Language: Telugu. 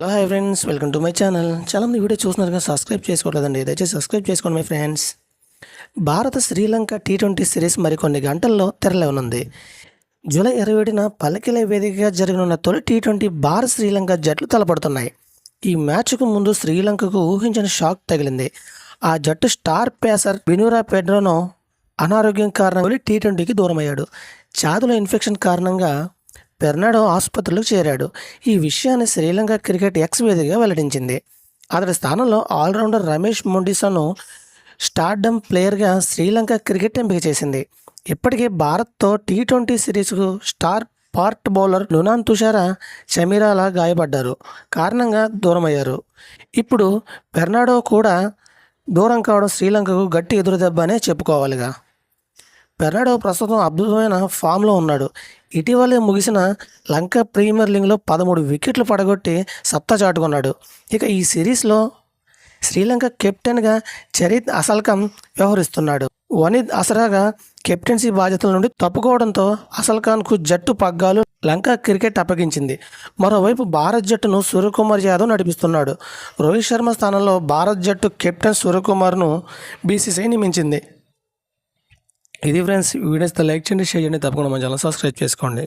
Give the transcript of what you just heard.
Hello hi friends, welcome to my channel. చాలామంది వీడియో చూస్తున్నారుగా సబ్స్క్రైబ్ చేసుకోవట్లేదండి. దయచేసి సబ్స్క్రైబ్ చేసుకోండి మై ఫ్రెండ్స్. భారత శ్రీలంక టీ20 సిరీస్ మరికొన్ని గంటల్లో తెరలేనుంది. జూలై 27న పల్లకిల వేదికగా జరగనున్న తొలి టీ20 భారత్ శ్రీలంక జట్లు తలపడుతున్నాయి. ఈ మ్యాచ్కు ముందు శ్రీలంకకు ఊహించని షాక్ తగిలింది. ఆ జట్టు స్టార్ పేసర్ బినూరా పెడ్రోనో అనారోగ్యం కారణంగా టీ20కి దూరమయ్యాడు. ఛాతీలో ఇన్ఫెక్షన్ కారణంగా బెర్నాడో ఆసుపత్రిలోకి చేరాడు. ఈ విషయాన్ని శ్రీలంక క్రికెట్ ఎక్స్ వేదికగా వెల్లడించింది. అతడి స్థానంలో ఆల్రౌండర్ రమేష్ మొండిసను స్టార్డమ్ ప్లేయర్గా శ్రీలంక క్రికెట్ ఎంపిక చేసింది. ఇప్పటికే భారత్తో టీ20 సిరీస్కు స్టార్ పార్ట్ బౌలర్ నునాన్ తుషార చమీరాల గాయపడ్డారు కారణంగా దూరమయ్యారు. ఇప్పుడు బెర్నాడో కూడా దూరం కావడం శ్రీలంకకు గట్టి ఎదురుదెబ్బ అనే చెప్పుకోవాలిగా. బెర్నాడో ప్రస్తుతం అద్భుతమైన ఫామ్లో ఉన్నాడు. ఇటీవలే ముగిసిన లంక ప్రీమియర్ లీగ్లో 13 వికెట్లు పడగొట్టి సత్తా చాటుకున్నాడు. ఇక ఈ సిరీస్లో శ్రీలంక కెప్టెన్గా చరిత్ అసల్కం వ్యవహరిస్తున్నాడు. వనీద్ అసరాగా కెప్టెన్సీ బాధ్యతల నుండి తప్పుకోవడంతో అసల్ఖాన్కు జట్టు పగ్గాలు లంక క్రికెట్ అప్పగించింది. మరోవైపు భారత్ జట్టును సూర్యకుమార్ యాదవ్ నడిపిస్తున్నాడు. రోహిత్ శర్మ స్థానంలో భారత్ జట్టు కెప్టెన్ సూర్యకుమార్ను బీసీసీఐ నియమించింది. ఇది ఫ్రెండ్స్, వీడియోస్ లైక్ చేయండి, షేర్ చేయండి, తప్పకుండా మన ఛానల్ సబ్స్క్రైబ్ చేసుకోండి.